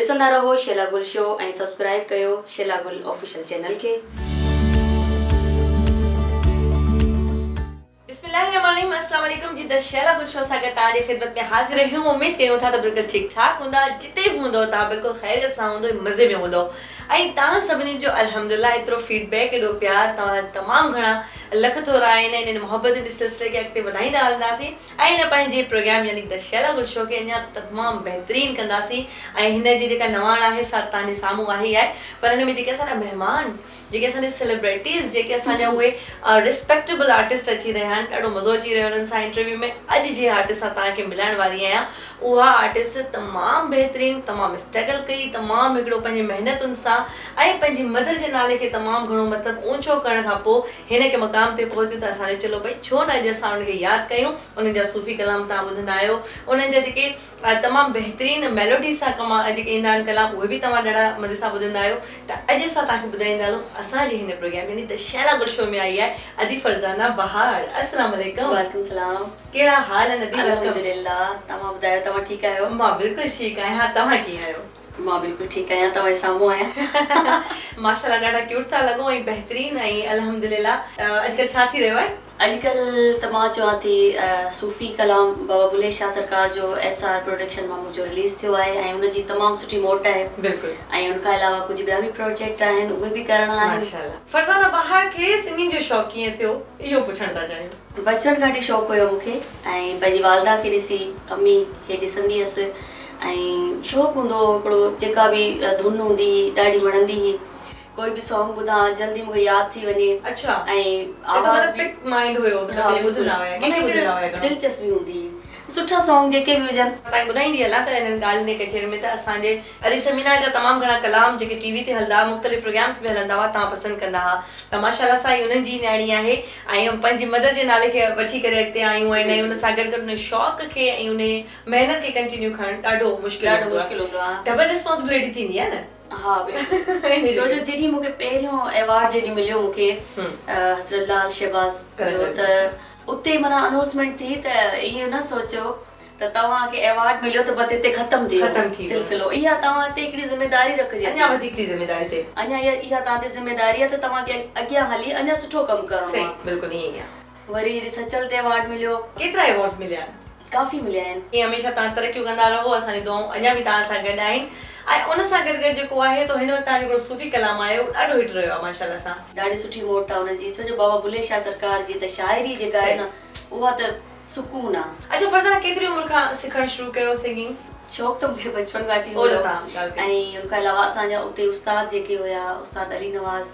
ॾिसंदा रहो शेला गुल शो ऐं सब्सक्राइब कयो शेला गुल ऑफिशियल चैनल खे। बिस्मिल्लाहिर्रहमानिर्रहीम, अस्सलाम वालेकुम जी। द शेला गुल शो सां गॾु तव्हांजी ख़िदमत में हाज़िर रहियूं। उमेद कयूं था त बिल्कुलु ठीकु ठाक हूंदा, जिते बि हूंदो तव्हां बिल्कुलु ख़ैरियत सां हूंदो, मज़े में हूंदो। ऐं तव्हां सभिनी जो अल्हम्दुलिल्लाह एतिरो फीडबैक, एॾो प्यार, तव्हां तमामु घणा लख थोरा आहिनि। इन मोहबत जे सिलसिले खे अॻिते वधाईंदा हलंदासीं ऐं हिन पंहिंजे प्रोग्राम यानी द शेला गुल शो खे अञा तमामु बहितरीनु कंदासीं। ऐं हिन जी जेका नवाण आहे सा तव्हांजे साम्हूं आई आहे, पर हिन में जेके असांजा महिमान, जेके असांजे सेलिब्रिटीज़, जेके असांजा उहे रिस्पेक्टेबल आर्टिस्ट अची रहिया आहिनि, ॾाढो मज़ो अची रहियो हुननि सां इंटरव्यू में। अॼु जे आर्टिस्ट सां तव्हांखे मिलाइण वारी आहियां, उहा आर्टिस्ट तमामु बहितरीनु, तमामु स्ट्रगल कई, तमामु हिकिड़ो पंहिंजी महिनतुनि सां ऐं पंहिंजी मदर जे नाले खे तमामु घणो मतिलबु ऊंचो करण खां पोइ हिन खे मक़ाम ते पहुचियो। त असांजो चलो भई छो न अॼु असां उनखे यादि कयूं। उन्हनि जा सूफ़ी कलाम तव्हां ॿुधंदा आहियो, उन्हनि जा जेके तमामु बहितरीनु मेलोडी सां जेके ईंदा आहिनि कलाम, उहे बि तव्हां ॾाढा मज़े सां ॿुधंदा आहियो। त अॼु असां तव्हांखे ॿुधाईंदा हलूं असांजे हिन प्रोग्राम यानी द शेला गुल शो में आई आहे अदी फरज़ाना बहार। अस्सलाम वालेकुम। वालेकुम सलाम। कहिड़ा हाल आहिनि अदी? अल्हम्दुलिल्लाह, तव्हां ॿुधायो, तव्हां ठीकु आहियो? मां बिल्कुलु ठीकु आहियां। हा, तव्हां कीअं आहियो? मां बिल्कुलु ठीकु आहियां, तव्हां साम्हूं आहियां। माशाल्लाह ॾाढा क्यूट था लॻो ऐं बहितरीनु ऐं अल्हम्दुलिल्लाह। अॼुकल्ह छा थी रहियो आहे? अॼुकल्ह त मां चवां थी सूफ़ी कलाम बाबा बुले शाह सरकार जो SR प्रोडक्शन मां मुंहिंजो रिलीज़ थियो आहे ऐं उनजी तमामु सुठी मोट आहे। बिल्कुलु। ऐं उनखां अलावा कुझु ॿिया बि प्रोजेक्ट आहिनि, उहे बि करणा आहिनि। माशाल्लाह। फरज़ाना बहार खे सिंगिंग जो शौक़ु कीअं थियो, इहो पुछण था चाहियूं। बचपन खां वठी शौक़ु हुयो मूंखे ऐं पंहिंजी वालदा खे ॾिसी, अम्मी खे ॾिसंदी हुअसि ऐं शौक़ु हूंदो हो हिकिड़ो, जेका बि धुन हूंदी ॾाढी वणंदी हुई। कोई बि सॉन्ग ॿुधां जल्दी मूंखे यादि थी वञे। अच्छा। ऐं आवाज़ बि माइंड हुयो, मतलब ॿुधंदा हुया, कंहिंखे ॿुधंदा हुया? दिलचस्पी हूंदी, सुठा सॉन्ग जेके बि हुजनि। तव्हांखे ॿुधाईंदी हलां त हिननि ॻाल्हियुनि जे कचेरे में त असांजे अली समीना जा तमामु घणा कलाम जेके टीवी ते हलंदा हुआ, मुख़्तलिफ़ प्रोग्राम्स में हलंदा हुआ, तव्हां पसंदि कंदा हुआ। त माशाल्लाह सां उन्हनि जी न्याणी आहे ऐं पंहिंजी मदर जे नाले खे वठी करे अॻिते आयूं ऐं उन सां गॾु गॾु उन शौक़ खे ऐं उन महिनत खे कंटिन्यू करणु ॾाढो मुश्किल हूंदो आहे। डबल रिस्पॉन्सिबिलिटी थींदी आहे न? हा बिल्कुलु। छो जो जॾहिं मूंखे पहिरियों अवार्ड जॾहिं मिलियो मूंखे हज़रत लाल शहबाज़ जो, त उते माना अनाउंसमेंट थी त ईअं न सोचो त तव्हांखे अवार्ड मिलियो त बसि हिते ख़तम थी सिलसिलो। इहा तव्हां ते हिकिड़ी ज़िमेदारी रखिजे, अञा वधीक थी ज़िमेदारी थिए, अञा इहा तव्हां ते ज़िमेदारी आहे त तव्हांखे अॻियां हली अञा सुठो कमु करणो आहे। बिल्कुलु ईअं ई आहे। वरी सचल ते अवार्ड मिलियो। केतिरा अवार्ड्स मिलिया आहिनि? काफ़ी मिलिया आहिनि। ईअं हमेशह तव्हां तरक़ियूं कंदा रहो, असांजी दुआऊं अञा बि तव्हां सां गॾु आहिनि। ऐं उन सां गॾु गॾु जेको आहे त हिन वक़्तु तव्हांजो हिकिड़ो सूफ़ी कलाम आयो, ॾाढो हिट रहियो आहे माशाल्लाह सां। ॾाढी सुठी मोट आहे हुनजी, छो जो बाबा बुले शाह सरकार जी त शाइरी जेका आहे न, उहा त सुकून आहे। अच्छा फरज़ाना, केतिरी उमिरि खां सिखणु शुरू कयो सिंगिंग? शौक़ु त मूंखे बचपन खां वठी हुयो। ऐं उनखां अलावा असांजा उते उस्ताद जेके हुया, उस्ताद अली नवाज़,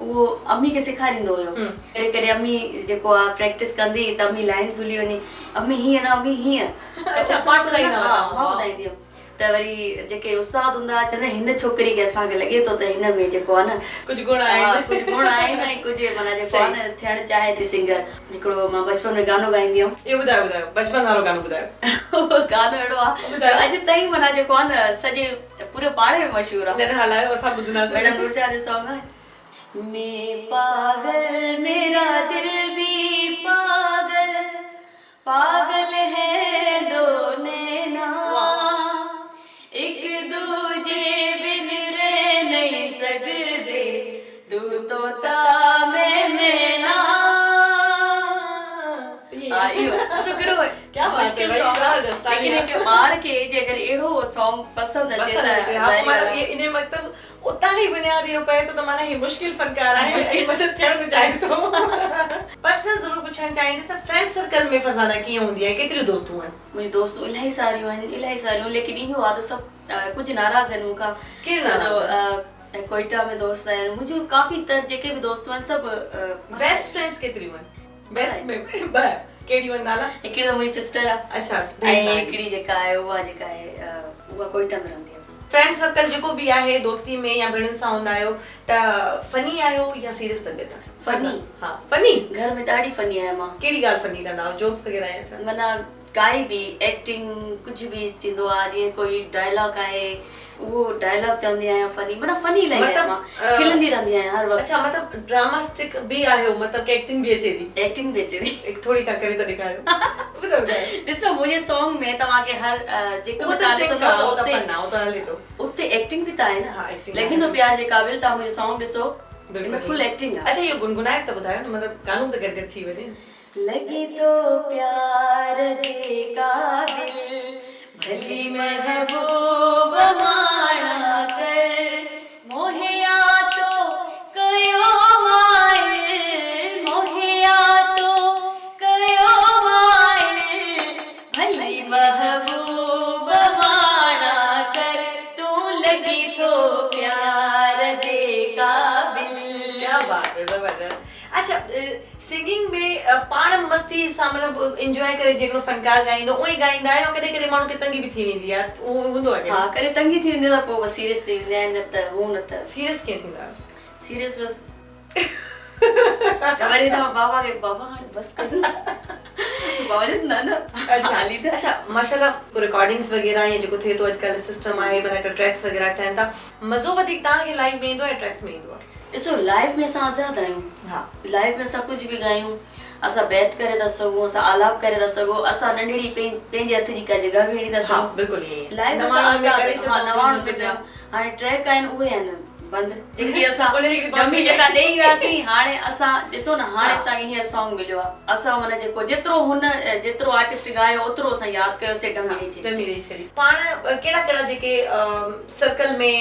उहो अम्मी खे सेखारींदो हुयो। करे करे अम्मी जेको आहे प्रैक्टिस कंदी त अम्मी लाइन भुली वञे, अम्मी हीअं न अम्मी हीअं। अच्छा, पाण ॿुधाईंदा हुआ? मां ॿुधाईंदी हुयमि। त वरी जेके उस्ताद हूंदा चवंदा हिन छोकिरी खे असांखे लॻे थो त हिन में जेको आहे न कुझु गुण आहिनि, कुझु गुण आहिनि ऐं कुझु माना जेको आहे न थियणु चाहे थी सिंगर। हिकिड़ो मां बचपन में गानो गाईंदी हुयमि। इहो ॿुधायो ॿुधायो, बचपन वारो गानो ॿुधायो। गानो अहिड़ो आहे अॼु ताईं माना जेको आहे न सॼे पूरे पाड़े में मशहूरु आहे। न हलायो, असां ॿुधंदासीं। मैडम नूरजहां जो सॉन्ग आहे, मैं पागल मेरा दिल भी पागल, पागल है दो नैना, एक दूजे बिन रह नहीं सकते, तू तोता मैं मैना। सुकड़ो है, क्या बात है भाई, लेकिन एक ॿार खे जे अगर एड़ो सॉन्ग पसंद अचे त मतलब ये इन मतलब उता ही बुनियाद इहो पए तो माना ही मुश्किल फनकार आहे, मुश्किल मदद थियण चाहे तो। पर्सनल जरूर पुछण चाहींदसि त फ्रेंड सर्कल में फरज़ाना कीअं हूंदी आहे, केतिरियूं दोस्तूं आहिनि? मुंहिंजी दोस्तूं इलाही सारियूं आहिनि, इलाही सारियूं, लेकिन इहो आहे त सभु कुझु नाराज़ आहिनि मूंखां। केरु? कोयटा में दोस्त आहिनि मुंहिंजूं, काफ़ी तर जेके बि दोस्तूं आहिनि सभु। बेस्ट फ्रेंड्स केतिरियूं आहिनि? बेस्ट में कहिड़ियूं आहिनि नाला? हिकिड़ी त मुंहिंजी सिस्टर आहे। अच्छा। ऐं हिकिड़ी जेका आहे उहा कोयटा में रहंदी आहे। फ्रेंड सर्कल जेको बि आहे दोस्ती में या भेणुनि सां हूंदा आहियो त फनी आहियो या सीरियस तबियत? फनी। हा फनी। घर में ॾाढी फनी आहियां मां। कहिड़ी ॻाल्हि फनी कंदा आहियो? जोक्स वग़ैरह या छा? माना काई बि एक्टिंग कुझु बि थींदो आहे, जीअं कोई डायलॉग आहे उहो डायलॉग चवंदी आहियां फनी, मतलब फनी लॻे मां खिलंदी रहंदी आहियां हर वक़्तु। अच्छा मतलब ड्रामास्टिक भी आहे, मतलब कि एक्टिंग भी अचे थी? एक्टिंग बि अचे थी। एक थोड़ी का करे त ॾेखारियो। ॾिसो मुंहिंजे सॉन्ग में तव्हांखे हर जेको वो बि तव्हां ॾिसंदो तो उते फन्ना हो तो हले तो उते एक्टिंग बि त आहे हाँ, न, acting लॻंदो आहे। प्यार जे क़ाबिल। तव्हां मुंहिंजो सॉन्ग ॾिसो, बिल्कुल फुल एक्टिंग आहे। अच्छा, ये गुनगुनाए त ॿुधायो न, मतलब गानो त गदगद थी वञे। लॻे तो प्यार जे क़ाबिल भली महबूब माणा कर, मोहिया तो कयो माए, मोहिया तो कयो माए, भली महबूब माणा कर, तू लगी तो प्यार जे क़ाबिल। क्या बात है, जबरदस्त। अच्छा, सिंगिंग में पाण मस्ती सां मतलब एंजॉय करे जेको फनकार गाईंदो उहे गाईंदा आहियो, कॾहिं कॾहिं माण्हू खे तंगी बि थी वेंदी आहे, उहो हूंदो आहे? हा, कॾहिं तंगी थी वेंदी आहे त पोइ सीरियस थी वेंदा आहिनि, न त हू न त सीरियस कीअं थींदा? सीरियस बस वरी ना बाबा के बाबा हाणे बस कर बाबा जी न अच्छा माशाल्लाह रिकॉर्डिंग्स वगैरह या जेको थिए थो अॼुकल्ह सिस्टम आहे, माना ट्रैक्स वगैरह ठहनि था, मज़ो वधीक तव्हांखे लाइव में ईंदो आहे ट्रैक्स में ईंदो आहे? ॾिसो लाइव में असां आज़ाद आहियूं। हा, लाइव में असां कुझु बि ॻायूं, असां बैत करे था सघूं, असां आलाप करे था सघूं, असां नंढड़ी पंहिंजे हथ जी का जॻह बि हेड़ी था सघूं। बिल्कुलु ईअं लाइव में असां आज़ाद। हा, 99 में हाणे ट्रैक आहिनि उहे आहिनि बंदि, जेकी असां डमी जेका ॾेई वियासीं, हाणे असां ॾिसो न, हाणे असांखे हींअर सॉन्ग मिलियो आहे, असां माना जेको जेतिरो आर्टिस्ट ॻायो ओतिरो असां यादि कयोसीं, डमी ॾेई छॾी। पाण कहिड़ा कहिड़ा जेके सर्कल में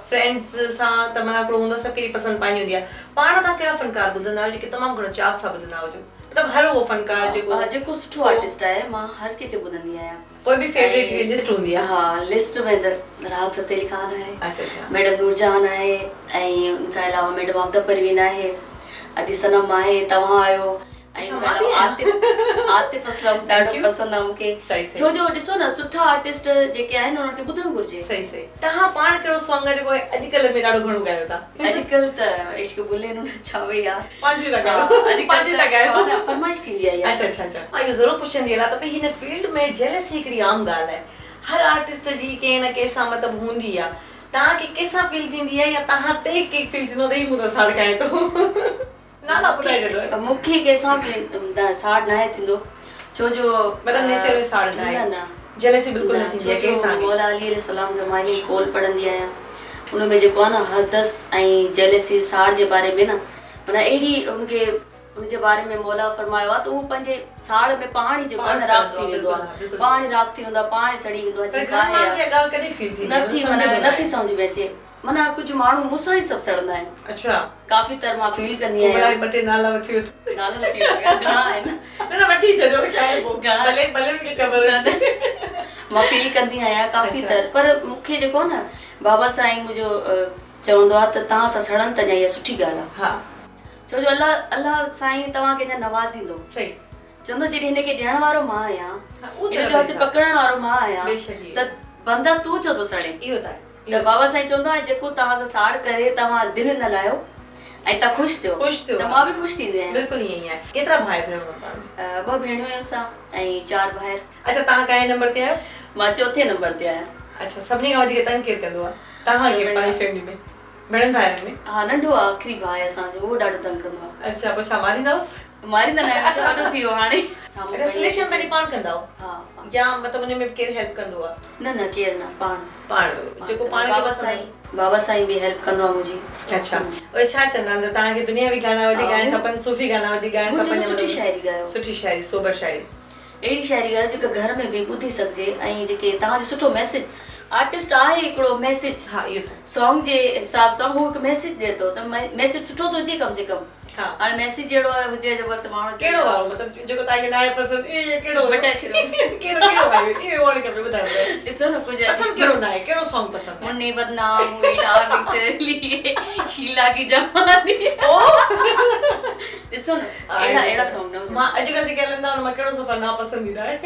फ्रेंड्स सां त माना हिकिड़ो हूंदो, सभु कहिड़ी पसंदि पंहिंजी हूंदी आहे, पाण तव्हां कहिड़ा फनकार ॿुधंदा आहियो जेके तमामु घणो चाव सां ॿुधंदा हुजो? मतलब हर वो फनकार जेको सुठो आर्टिस्ट आहे, मां हर कंहिंखे ॿुधंदी आहियां। कोई भी फेवरेट लिस्ट हूंदी आहे? हा, लिस्ट में त राहत फतेह अली खान आहे, अच्छा, मैडम नूरजहान आहे, ऐं उनखां अलावा मैडम आबदा परवीन आहे, अदी सनम आहे, तव्हां आहियो, आतिफ असलम ॾाढो पसंदि आहे मूंखे। छो जो ॾिसो न, सुठा आर्टिस्ट जेके आहिनि उन्हनि खे ॿुधणु घुरिजे। सही तव्हां पाण कहिड़ो सॉन्ग आहे जेको अॼुकल्ह में ॾाढो घणो ॻायो था? अॼुकल्ह त इश्क बुले नु छावे यार, पंहिंजी था ॻायो, फरमाइश थींदी आहे। अच्छा मां इहो ज़रूरु पुछंदी आहियां त भई हिन फील्ड में जेलसी हिकिड़ी आम ॻाल्हि आहे, हर आर्टिस्ट जी कंहिं न कंहिं सां मतिलबु हूंदी आहे, तव्हांखे कंहिंसां फील थींदी आहे या तव्हां ते कंहिं फील थींदो त ही मूं त साड़ खाए थो? मूंखे कंहिंसां बि साड़ न आहे थींदो, छो जो मतलब नेचर में साड़ न आहे, न जेलसी बिल्कुल न थींदी आहे। छो जो मौला अली अलैहि सलाम जो मां इन खोल पढ़ंदी आहियां, उन में जेको आहे न हदस ऐं जेलसी साड़ जे बारे में न, माना अहिड़ी उनखे उनजे बारे में मौला फरमायो आहे त उहो पंहिंजे साड़ में पाण ई जेको आहे न राख थी वेंदो आहे, पाण ई राख थी वेंदो आहे, पाण ई सड़ी वेंदो आहे, नथी सम्झ में अचे। माना कुझु माण्हू मूंसां ई सभु सड़ंदा आहिनि। अच्छा, काफ़ी तर मां फील कंदी आहियां। ॿ टे नाला वठी वठो, नाला नथी घणा आहिनि, न वठी छॾो शायदि भले मूंखे ख़बर मां फील कंदी आहियां काफ़ी तर, पर मूंखे जेको आहे न बाबा साईं मुंहिंजो चवंदो आहे त तव्हां सां सड़नि त इहा सुठी ॻाल्हि आहे। हा, छो जो अल्लाह साईं तव्हांखे अञा नवाज़ींदो। सही चवंदो, जॾहिं हिनखे ॾियण वारो मां आहियां, हिनजो हथ पकड़ण वारो मां आहियां, त बंदा तूं छो थो सड़े? इहो त त बाबा साईं चवंदो आहे जेको तव्हां सां साड़ करे तव्हां दिलि न लायो ऐं तव्हां ख़ुशि थियो त मां बि ख़ुशि थींदी आहियां। बिल्कुलु ईअं ई आहे। केतिरा भाई भेणूं आहियो? 2 भेणूं आहियूं असां ऐं 4 भाइर। अच्छा, तव्हां कहिड़े नंबर ते आहियो? मां 4थे नंबर ते आहियां। अच्छा, सभिनी खां वधीक तंग केरु कंदो आहे तव्हांखे पंहिंजी फैमिली में, भेणनि भाइरनि में? हा, नंढो आहे आख़िरी भाउ असांजो, उहो ॾाढो तंग कंदो आहे। अच्छा, पोइ छा मारींदासि? मारींदा न आहियूं, वॾो थी वियो हाणे। अच्छा, सिलेक्शन पहिरीं पाण कंदा हो? हा, या मतिलबु उन में केरु हेल्प कंदो आहे? न केरु न, पाण जेको पाण बाबा साईं बि हेल्प कंदो आहे मुंहिंजी। अच्छा, उहे छा चवंदा आहिनि तव्हांखे दुनियावी गाना वधीक ॻाइण खपनि, सूफ़ी गाना वधीक ॻाइण खपनि? सुठी शाइरी ॻायो, सुठी शाइरी, सोबर शाइरी, अहिड़ी शाइरी ॻायो जेका घर में बि ॿुधी सघिजे ऐं जेके तव्हांजो सुठो मैसेज, आर्टिस्ट आहे हिकिड़ो मैसेज, हा इहो सॉन्ग जे हिसाब सां हू हिकु मैसेज ॾिए थो, त मैसेज सुठो थो हुजे कम से कम। हाणे मैसेज जहिड़ो हुजे जो बसि माण्हू कहिड़ो वारो मतिलबु जेको तव्हांखे न आहे पसंदि, इहो कहिड़ो बटाए छॾो, कहिड़ो आहे इहो वण खपे, ॿुधायो। ॾिसो न कुझु पसंदि कहिड़ो न आहे, कहिड़ो सॉन्ग पसंदि? मुन्नी बदनाम हुई डार्लिंग तेरे लिए, शीला की जवानी। ॾिसो न अहिड़ा सॉन्ग न हुजनि। मां अॼुकल्ह जेके हलंदा आहिनि मां कहिड़ो सफ़र ना पसंदीदा आहे।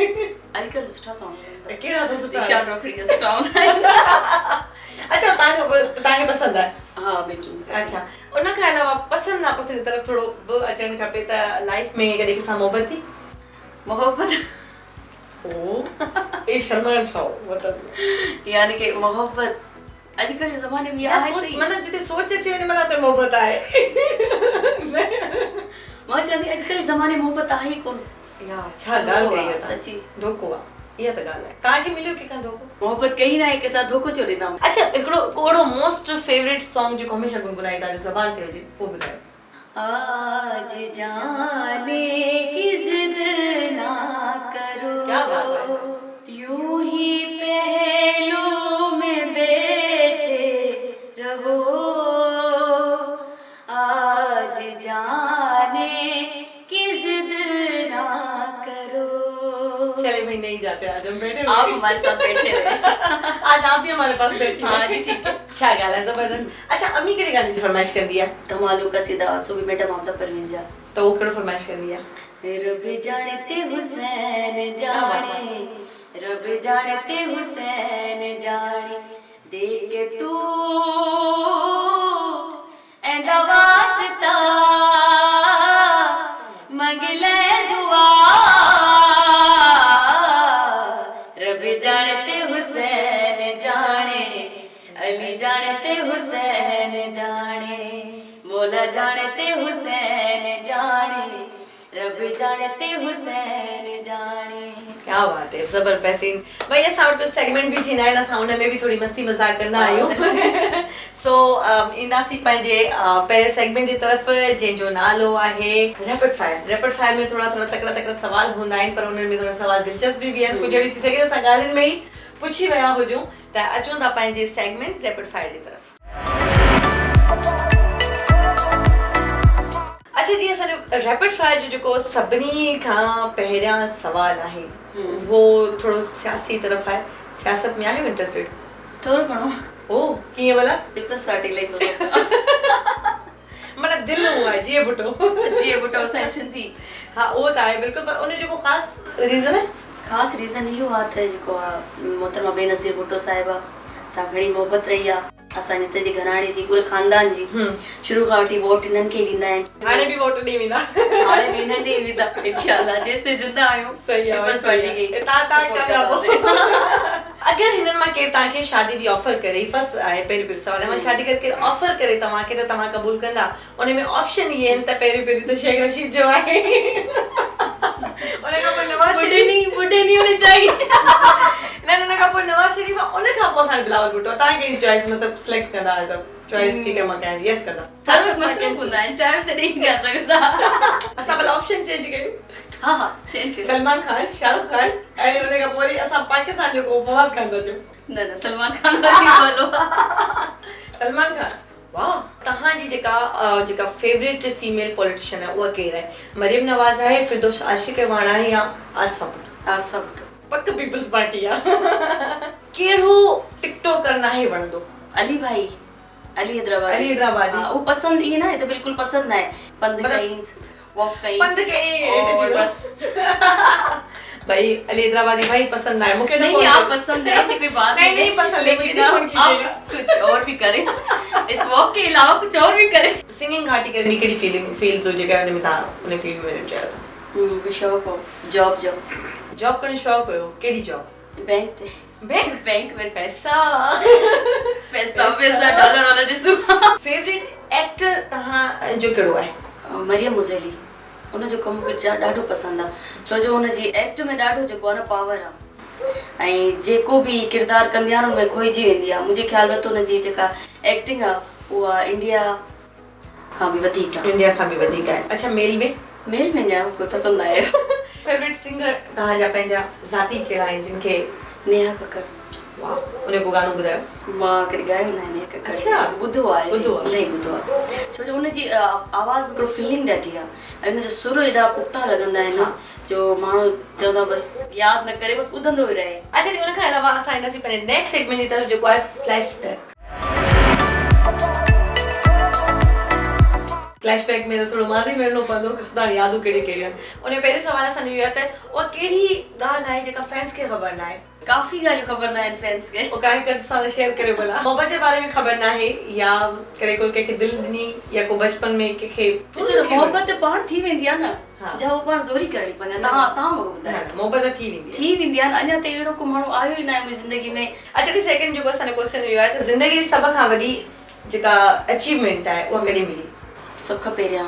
अॼुकल्ह सुठा सॉन्ग हलंदा, कहिड़ा त सुठा दिशा टोकरी जा सुठा हूंदा आहिनि। अच्छा, तव्हांखे पसंदि आहे? हा, बिल्कुलु। अच्छा, उनखां अलावा पसंदि नापसंदि तरफ़ थोरो अचणु खपे त लाइफ में कॾहिं कंहिंसां मोहबत थी? मोहबत ओ ए शर्मा छाओ मतलब यानी कि मोहब्बत अॼुकल्ह जे ज़माने में आहे सही। मतलब जिते सोच अची वञे मला त मोहब्बत आहे। मां चवंदी अॼुकल्ह जे ज़माने में मोहब्बत आहे ई कोन। यार छा ॻाल्हि कई आहे सची धोखो आहे इहा त ॻाल्हि आहे। तव्हांखे मिलियो कंहिंखां धोखो? मोहब्बत कई ना आहे कंहिंसां धोखो छो ॾींदा। अच्छा हिकिड़ो कोड़ो मोस्ट फेवरेट सॉन्ग जेको हमेशह गुनगुनाईंदा आहियो ज़बान ते हुजे उहो ॿुधायो। आज जाने की जिद ना करो, क्या बात है। यूं ही पहलू में बैठे रहो, आज जाने की जिद ना करो। चले भाई नहीं जाते आज हम बैठे आप हमारे साथ बैठे रहे। आज आप भी हमारे पास बैठी हाँ जी ठीक है। छा ॻाल्हि आहे ज़बरदस्त। अच्छा अम्मी कहिड़े गाने जी फरमाइश कंदी आहे? धमालो कसीदा सुबह मैडम आप परवीन जा। त उहो कहिड़ो फरमाइश कंदी आहे? रब जाने ते हुसैन जाने, रब जाने ते हुसैन जाने, देख के तू एंदा वास्ता मंगले दुआ, रब जाने ते हुसैन जाने, अली जाने ते हुसैन जाने, मौला जाने ते हुसैन जाने, रब जाने ते हुसैन जाने। क्या बात है ज़बर बेहतरीन। भाई असां वटि सेगमेंट बि थींदा आहिनि असां उन में बि थोरी मस्ती मज़ाक कंदा आहियूं। सो ईंदासीं पंहिंजे पहिरें सेगमेंट जी तरफ़ जंहिंजो नालो आहे रैपिड फायर। रैपिड फायर में थोरा थोरा तकड़ा तकड़ा सवाल हूंदा आहिनि पर उन्हनि में थोरा सवाल दिलचस्प बि आहिनि। कुझु अहिड़ी थी सघे असां ॻाल्हियुनि में ई पुछी विया हुजूं त अचूं था पंहिंजे सेगमेंट रैपिड फायर जी तरफ़। अच्छा जी असांजो रैपिड फायर जो जेको सभिनी खां पहिरियां सवाल आहे वो थोरो सियासी तरफ़ आहे। सियासत में आहे इंटरेस्टेड? थोरो घणो। ओ कीअं भला? पीपल्स पार्टी लाइक पसंद। मतलब दिल हुआ है जीअं बुटो। जीअं बुटो असांजी सिंधी। हाँ उहो त आहे बिल्कुलु पर उन जेको ख़ासि रीज़न आहे? ख़ासि रीज़न इहो आहे त जेको आहे मोहतरमा बेनज़ीर भुट्टो साहिबा सां घणी मोहबत रही आहे असांजे सॼे घराणे जी पूरे ख़ानदान जी। शुरू खां वठी वोट हिननि खे ॾींदा आहिनि। हाणे बि वोट ॾेई वेंदा। हाणे बि हिननि ॾेई वेंदा इंशाअल्लाह जेसि ताईं ज़िंदा आहियूं। सही आहे पीपल्स पार्टी खे तव्हां अगरि हिननि मां केरु तव्हांखे शादी जी ऑफर करे फर्स्ट आहे पहिरियों सवाल मां शादी करे ऑफर करे तव्हांखे त तव्हां क़बूल कंदा? उन में ऑप्शन इहे आहिनि त पहिरियों त शेख रशीद जो आहे उन खां पोइ नवाज़ शरीफ बुढ़े नहीं होने चाहिए। न उन खां पोइ नवाज़ शरीफ उन खां पोइ असां बिलावल भुट्टो। तव्हां कहिड़ी चॉइस मतलब सिलेक्ट कंदा त चॉइस ठीक है मां कयां यस कंदा? हर वक्त मसरूफ़ हूंदा आहिनि टाइम त ॾेई न सघंदा। असां भला ऑप्शन चेंज कयूं। हाँ हाँ चेंज कयो। सलमान खान, शाहरुख खान ऐं उन खां पोइ असां पाकिस्तान जो फवाद खान था चऊं। न सलमान खान का भी बोलो। सलमान खान वाह। तव्हांजी जेका फेवरेट फीमेल पॉलिटिशियन आहे उहा केरु आहे? मरियम नवाज़ आहे, फिरदौस आशिक़ वाणा आहे या आसफा भुट्टो? आसफा भुट्टो पक पीपल्स पार्टी आहे। कहिड़ो टिकटॉकर नाहे वणंदो? अली भाई, अली हैदराबादी। अली हैदराबादी वो पसंद ये ना है तो बिल्कुल पसंद ना है। पंध कहीं वॉक कहीं पंध कहीं और बस। भाई अली हैदराबादी भाई पसंद है मुझे। नहीं आप पसंद है ऐसी कोई बात नहीं पसंद है मुझे। आप कुछ और भी करें इस वॉक के अलावा कुछ और भी करें। सिंगिंग घाटी करने की फील्स हो जेका उन में था उन फील्ड में चाहिए था कोई शौक हो जॉब जॉब करने शौक हो केडी जॉब? बैंक ते बैंक में पैसा डॉलर वाला ॾिसो। फेवरेट एक्टर तहां जो कहिड़ो आहे? मरियम मुज़ेली। उनजो कमु मूंखे ॾाढो पसंदि आहे छो जो हुनजी एक्ट में ॾाढो जेको आहे न पावर आहे ऐं जेको बि किरदारु कंदी आहे न हुनमें खोइजी वेंदी आहे। मुंहिंजे ख़्याल में त हुनजी जेका एक्टिंग आहे उहा इंडिया खां बि वधीक आहे। इंडिया खां बि वधीक आहे। अच्छा मेल में न कोई पसंदि आहे। फेवरेट सिंगर तव्हांजा पंहिंजा ज़ाती कहिड़ा आहिनि जिनखे? नेहा कक्कड़। वाह उनजो गानो ॿुधायो। मां कॾहिं ॻायो न आहे नेहा कक्कड़। अच्छा ॿुधो आहे इलाही ॿुधो आहे छो जो हुनजी आवाज़ में हिकिड़ो फीलिंग ॾाढी आहे ऐं हुनजा सुर एॾा पुख़्ता लॻंदा आहिनि जो माण्हू चवंदा बसि यादि न करे बसि ॿुधंदो ई रहे। अच्छा जी उन खां अलावा असां ईंदासीं पंहिंजे नेक्स्ट सेगमेंट जी तरफ़ जेको आहे फ्लैशबैक। फ्लैशबैक में थोड़ो माज़ी मिलणो पवंदो सुधाणी यादूं कहिड़ी कहिड़ियूं आहिनि उन पहिरियों सवाल असांजो इहो आहे त उहा कहिड़ी ॻाल्हि आहे जेका फैंस खे ख़बर न आहे काफ़ी ॻाल्हियूं ख़बर न आहिनि फैंस खे पोइ काहे कंहिं सां शेयर करे भला मोहबत जे बारे में ख़बर न आहे या करे कोई कंहिंखे दिलि ॾिनी या को बचपन में कंहिंखे ॾिसो मोहबत पाण थी वेंदी आहे न हाँ। जा उहो पाण ज़ोरी करणी पवंदी आहे तव्हां मूंखे ॿुधायो मोहबत थी वेंदी आहे न अञा त अहिड़ो को माण्हू आयो ई न आहे मुंहिंजी ज़िंदगी में अच्छा टी सेकंड जेको असांजो क्वेश्चन इहो आहे त ज़िंदगी जी सभ खां वॾी जेका अचीवमेंट आहे उहा कॾहिं मिली सभ खां पहिरियां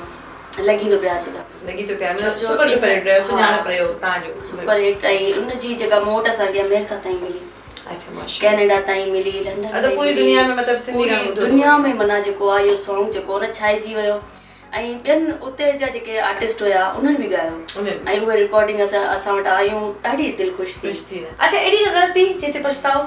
लॻी थो प्यार जेका लॻी थो प्यार सुपर डुपर हिट रहियो सुञाणप रहियो तव्हांजो सुपर हिट ऐं उनजी जेका मोट असांखे अमेरिका ताईं मिली अच्छा माशाल्लाह कैनेडा ताईं मिली लंडन ताईं पूरी दुनिया में मतलब सिंधी गानो ॿुधो दुनिया में मना जेको आहे इहो सॉन्ग जेको न छाइजी वियो ऐं ॿियनि उते जा जेके आर्टिस्ट हुया उन्हनि बि ॻायो ऐं उहे रिकॉर्डिंग असां वटि आयूं ॾाढी दिलि ख़ुशि थी अच्छा एॾी ग़लती जिते पछताओ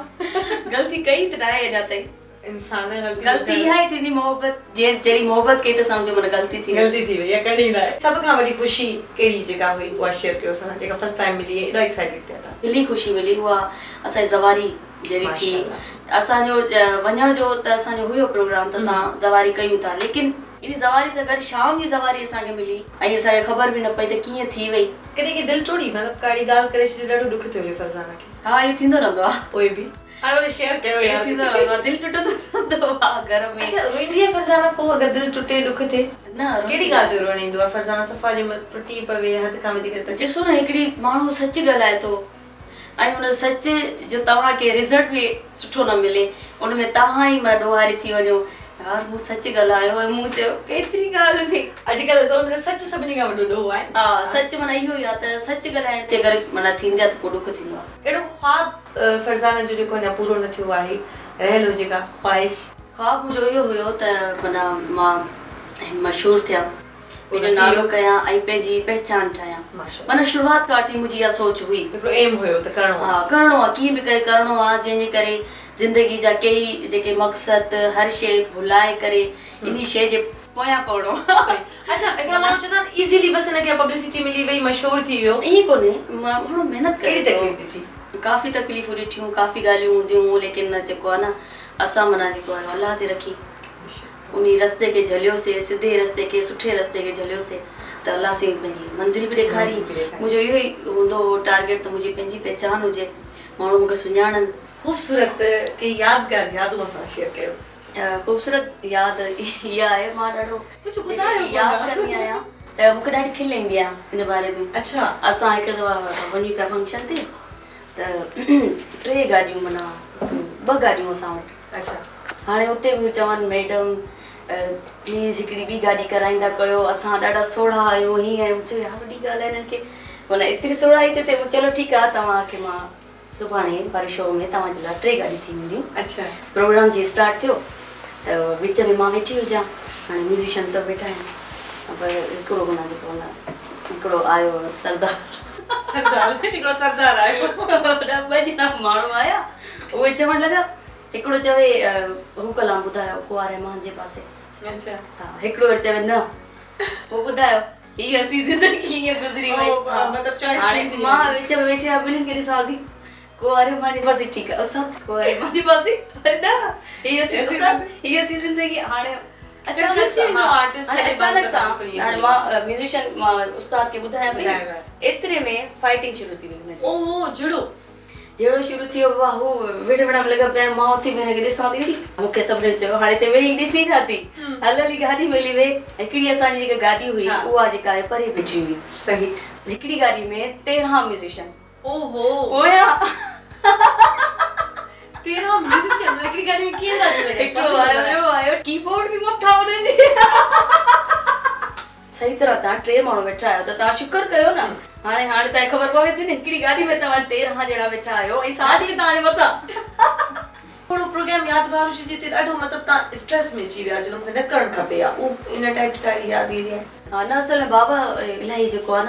ग़लती कई त न आहे अञा ताईं इंसान ग़लती इहा ई थींदी मोहबत जहिड़ी मोहबत कई त सम्झो माना ग़लती थी वई या कॾहिं न सभ खां वॾी ख़ुशी कहिड़ी जेका हुई उहा शेयर कयो असां जेका फर्स्ट टाइम मिली एॾो एक्साइटेड थिया था दिली ख़ुशी मिली उहा असांजी ज़वारी जहिड़ी थी असांजो वञण जो त असांजो हुयो प्रोग्राम त असां ज़वारी कयूं था लेकिन इन ज़वारी सां गॾु शाम जी ज़वारी असांखे मिली ऐं असांखे ख़बर बि न पई त कीअं थी वई कॾहिं की दिलि टोड़ी मतिलबु काड़ी ॻाल्हि करे छॾी ॾाढो ॾुख थियो हुयो फरज़ाना खे हा इहो थींदो रहंदो आहे पोइ बि हाणे वरी शेयर कयो यार थींदो रहंदो आहे दिलि टुटंदो रहंदो आहे घर में अच्छा रोईंदी आहे फरज़ाना पोइ अगरि दिलि टुटे ॾुख थिए न कहिड़ी ॻाल्हि ते रोअण ईंदो आहे फरज़ाना सफ़ा जे टुटी पवे हद खां वधीक त ॾिसो न हिकिड़ी माण्हू सच ॻाल्हाए थो ऐं हुन सच जो तव्हांखे रिज़ल्ट बि सुठो न मिले उन में तव्हां ई मां ॾोहारी थी वञो यार मूं सच ॻाल्हायो ऐं मूं चयो केतिरी ॻाल्हि में अॼुकल्ह त सच सभिनी खां वॾो ॾोह आहे हा सच माना इहो ई आहे त सच ॻाल्हाइण ते अगरि माना थींदी आहे त पोइ ॾुख थींदो आहे अहिड़ो ख़्वाबु फरज़ाना जो जेको अञा पूरो न थियो आहे रहियल हुजे का ख़्वाहिश ख़्वाबु मुंहिंजो इहो हुयो त माना मां मशहूरु थियां पंहिंजो नालो कयां ऐं पंहिंजी पहचान ठाहियां माना शुरूआत खां वठी मुंहिंजी इहा सोच हुई हिकिड़ो एम हुयो त करिणो हा करिणो आहे कीअं बि करे करिणो आहे जंहिंजे करे ज़िंदगी जा कई जेके मक़सद हर शइ भुलाए करे इन शइ जे पोयां पवणो अच्छा हिकिड़ा माण्हू चवंदा आहिनि इज़ीली बसि हिनखे पब्लिसिटी मिली वई मशहूरु थी वियो ईअं कोन्हे माण्हू महिनत करे कहिड़ी तकलीफ़ ॾिठी काफ़ी तकलीफ़ूं ॾिठियूं काफ़ी ॻाल्हियूं हूंदियूं लेकिन जेको आहे न असां माना जेको आहे अलाह ते रखी उन रस्ते खे झलियोसीं सिधे रस्ते खे सुठे रस्ते खे झलियोसीं त अलाह से पंहिंजी मंज़िल बि ॾेखारी मुंहिंजो इहो ई हूंदो हो टारगेट त मुंहिंजी पंहिंजी पहचान हुजे माण्हू मूंखे सुञाणनि ख़ूबसूरत कई यादगार यादूं असां शेयर कयो ख़ूबसूरत यादि इहा आहे मां ॾाढो कुझु ॿुधायो यादि कंदी आहियां त मूंखे ॾाढी खिल ईंदी आहे हिन बारे में अच्छा असां हिकु दफ़ा वञी पिया फंक्शन ते त 3 गाॾियूं माना 2 गाॾियूं असां वटि अच्छा हाणे उते बि चवनि मैडम प्लीज़ हिकिड़ी ॿी गाॾी कराईंदा कयो असां ॾाढा सोढ़ा आहियूं हीअं आहे चयो यार वॾी ॻाल्हि आहे हिननि खे माना एतिरी सोढ़ाई ते चलो ठीकु आहे तव्हांखे मां सुभाणे वारे शो में तव्हांजे लाइ 3 गाॾी थी वेंदियूं अच्छा प्रोग्राम जी स्टार्ट थियो त विच में मां वेठी हुजां हाणे म्यूज़िशियन सभु वेठा आहिनि पर हिकिड़ो माना जेको हिकिड़ो आयो सरदार हिकिड़ो सरदार आयो 2 ॼणा माण्हू आया उहे चवणु लॻा हिकिड़ो चवे हू कलाम ॿुधायो कुंवारे मां जे पासे अच्छा हा हिकिड़ो वरी चवे न पोइ ॿुधायो हीअ असीं ज़िंदगी कीअं गुज़री वई मतिलबु चॉइस हाणे मां विच में वेठी आहियां ॿिन्हिनि खे ॾिसां थी कुंवारे मां जे पासे ठीकु आहे असां कुंवारे मां जे पासे न हीअ असीं ज़िंदगी हाणे अचानक सां हाणे मां म्यूज़िशियन मां उस्ताद खे ॿुधायां पई एतिरे में फाइटिंग शुरू थी वई ओहो जहिड़ो शुरू थियो बाबा हू विड़ विड़ में लॻा पिया मां उथी वेही हिनखे ॾिसां थी मूंखे सभिनी चयो हाणे त वेही ॾिसी था थी हली गाॾी मिली वई हिकिड़ी असांजी जेका गाॾी हुई उहा जेका आहे परे बीठी हुई सही हिकिड़ी गाॾी में 13 म्यूज़िशियन ओहो पोयां 13 म्यूज़िशियन हिकिड़ी गाॾी में कीअं था सघे हिकिड़ो आयो कीबोर्ड बि मथां हुनजी सही तरह तव्हां 3 माण्हू वेठा आहियो त तव्हां शुक्र कयो न हाणे तव्हांखे ख़बर पवे थी न हिकिड़ी गाॾी में तव्हां 13 ॼणा वेठा आहियो ऐं साथ बि तव्हांजे मथां थोड़ो प्रोग्राम यादगार हुजे जिते ॾाढो मतिलबु तव्हां स्ट्रेस में अची विया जो मूंखे न करणु खपे या उहो इन टाइप जी यादि ईंदी आहे हा न असल में बाबा इलाही जेको आहे न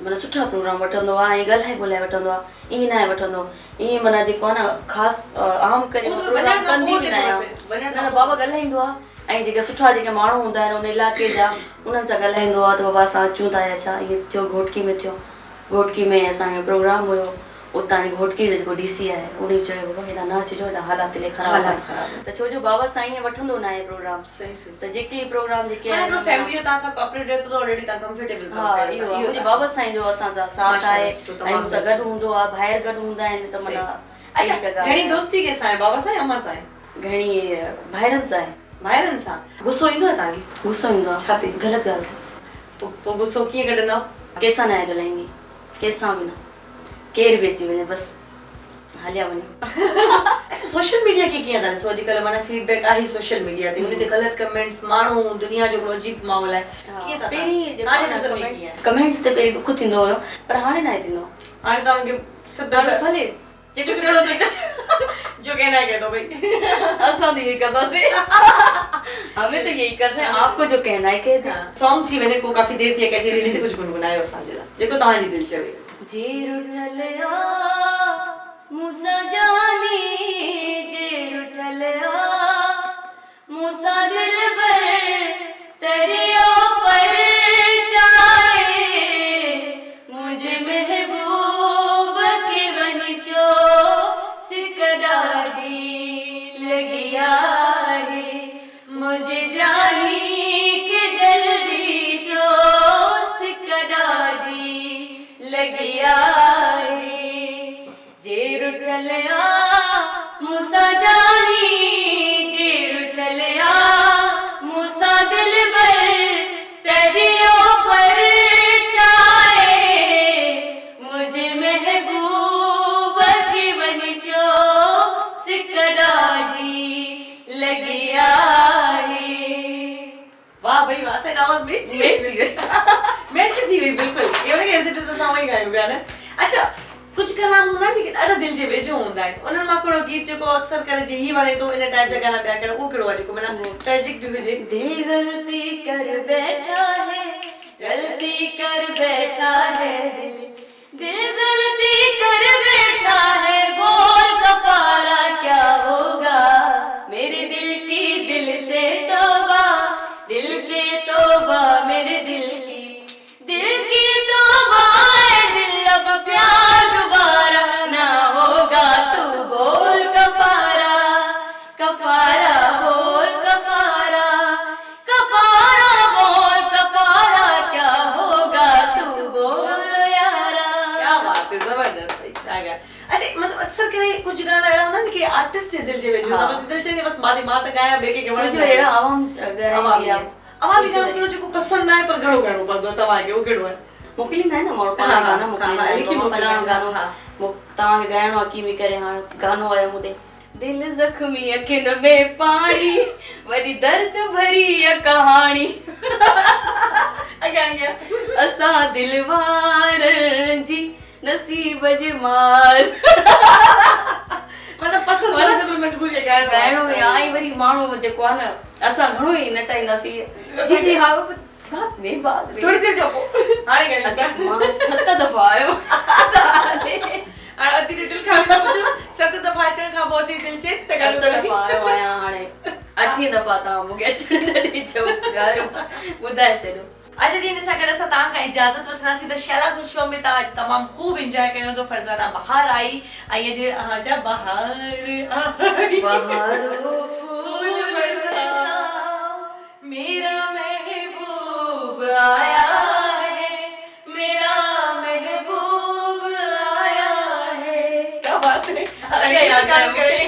माना सुठा प्रोग्राम वठंदो आहे ऐं ॻाल्हाए ॿोलाए वठंदो आहे ईअं न आहे वठंदो ईअं माना जेको आहे न ख़ासि आम करे प्रोग्राम कंदी बि न आहियां न बाबा ॻाल्हाईंदो आहे ऐं जेके सुठा जेके माण्हू हूंदा आहिनि उन इलाइक़े जा उन्हनि सां ॻाल्हाईंदो आहे त बाबा असां अचूं था या छा ईअं थियो घोटकी में थियो घोटकी में असांजो प्रोग्राम हुयो उतां जी घोटकी जो जेको DC आहे उन चयो बाबा हेॾा न अचिजो, हेॾा हालात ले ख़राब हालात आहे। ख़राब आहिनि। त छो जो बाबा साईं वठंदो न आहे प्रोग्राम। सही सही त जेके प्रोग्राम जेके माने आहिनि हिकिड़ो फैमिली तव्हां सां कोऑपरेट रहे तो ऑलरेडी तव्हां कंफर्टेबल हा इहो आहे मुंहिंजे बाबा साईं जो असां सां साथ आहे ऐं मूंसां गॾु हूंदो आहे, ॿाहिरि गॾु हूंदा आहिनि त माना अच्छा घणी दोस्ती कंहिंसां आहे बाबा सां अम्मा सां घणी भाइरनि सां आहे। भाइरनि सां गुस्सो ईंदो आहे तव्हांखे? गुस्सो ईंदो आहे छा ते? ग़लति ॻाल्हि ते। पोइ गुस्सो कीअं कढंदव? कंहिंसां न आहे ॻाल्हाईंदी, कंहिंसां बि न, केर बि अची वञे बसि हलिया वञो। अच्छा सोशल मीडिया खे कीअं था ॾिसो? अॼुकल्ह माना फीडबैक आहे सोशल मीडिया ते, उन ते ग़लति कमेंट्स, माण्हू दुनिया जो हिकिड़ो अजीब माहौल आहे, कीअं था पहिरीं तव्हांजे नज़र में कीअं आहे? कमेंट्स ते पहिरीं ॾुख थींदो हुयो पर हाणे न आहे थींदो। हाणे तव्हांखे सभु भले जेको चढ़ो जो कहना है कह दो भाई। असां तो यही करदासीं, हमें तो यही कर रहे हैं, आपको जो कहना है कह दे। सॉन्ग थी वने को काफ़ी देर थी कैसे दिल्ली ते कुछ गुनगुनायो असांजे लाइ जेको तव्हांजी दिलि चवे। जे रुठल आ मूंसां जानी, जे रुठल आ मूंसां दिलबर तरियो पर चाहे मुझे महबूब के वनिचो सिक ॾाढी लगी आहे मुझे जानी के जल्दी जो सिक ॾाढी लगी आहे जे रुठल आ मूंसां जानी, जे रुठल आ मूंसां दिलबर तरियो पर चाहे मुझे महबूब के वनिचो सिक ॾाढी लगी आहे। वाह भाई वाह, सही आवाज मैच थी वई, मैच थी वई बिल्कुल। ये लगे एज इट इज असां वही गायो पिया न। अच्छा कुछ कलाम हूंदा आहिनि जेके ॾाढा दिलि जे वेझो हूंदा आहिनि, उन्हनि मां हिकिड़ो गीत जेको अक्सर करे जे ही वणे थो इन टाइप जा गाना ॿिया कहिड़ा, उहो कहिड़ो आहे जेको माना ट्रेजिक बि हुजे? दिल गलती कर बैठा है, गलती कर बैठा है दिल गलती कर बैठा है, बोल कफारा क्या होगा मेरे दिल की दिल से तौबा, दिल से तौबा मेरे दिल की तौबा है दिल अब प्यार दोबारा ना होगा, तू बोल कफारा कफारा बोल कफारा कफारा बोल कफारा क्या होगा तू बोल यारा। क्या बात है, जबरदस्त भाई आ गया। अच्छा मतलब अक्सर करे कुछ गाना अहिड़ा हूंदा आहिनि कि आर्टिस्ट जे दिल जे वेझो हूंदा, कुछ दिल चवंदी बस मां त गाया ॿिए खे वणे कुछ अहिड़ा आवाम ॻाल्हाईंदी आहे। अवामी गानो हिकिड़ो जेको पसंदि आहे पर घणो ॻाइणो पवंदो आहे तव्हांखे, उहो कहिड़ो आहे? मोकिलींदा आहिनि न माण्हू पाण गाना मोकिलींदा आहिनि, फलाणो गानो तव्हांखे ॻाइणो आहे कीअं करे। हाणे गानो आयो मूं ते, दिल ज़ख्मी अखियुनि में पाणी वरी दर्द भरी कहाणी असां दिलवार जी नसीब जे मार। मतलब पसंदि वारे जो मजबूरी आहे ॻाइणो ई आहे। वरी माण्हू जेको आहे न असां घणो ई नटाईंदासीं जी जी हा बात में थोड़ी देर खां पोइ हाणे ॻाइणो मां 7 दफ़ा आयो हाणे अति दिलि खां न पुछो 7 दफ़ा अचण खां पोइ अति दिलि चए त 7 दफ़ा आयो आहियां, हाणे 8 दफ़ा तव्हां मूंखे अचण न ॾिजो, ॿुधाए छॾियो। अच्छा जी, इन सां गॾु असां तव्हांखां इजाज़त वठंदासीं त शैला गुल शो में तव्हां तमामु ख़ूब एंजॉय कयो त फरज़ाना बहार आई ऐं अॼु जा बहार फूल बरसा मेरा महबूब आया है, मेरा महबूब आया है। क्या बात है, अरे याद करे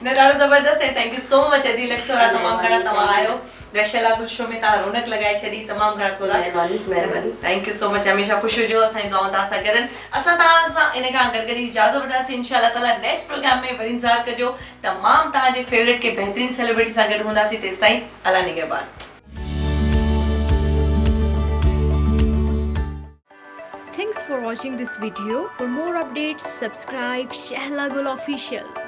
न ॾाढो ज़बरदस्त है। थैंक यू सो मच अदी लख थोरा तमामु घणा तव्हां आयो शैला गुल शो में, तव्हां रौनक लॻाए छॾी तमामु घणा थोरा। महिरबानी, थैंक यू सो मच। हमेशह ख़ुशि हुजो, असांजी दुआऊं तव्हां सां गॾु। असां तव्हां सां इन खां गॾु गॾु इजाज़त वठंदासीं इंशाअल्लाह ताला। नेक्स्ट प्रोग्राम में वरी इंतज़ार कजो, तमामु तव्हांजे फेवरेट के बहितरीन सेलिब्रिटी सां गॾु हूंदासीं। तेसिताईं अल्लाह निगहबान। Thanks for watching this video. For more updates, subscribe Shehla Gul Official.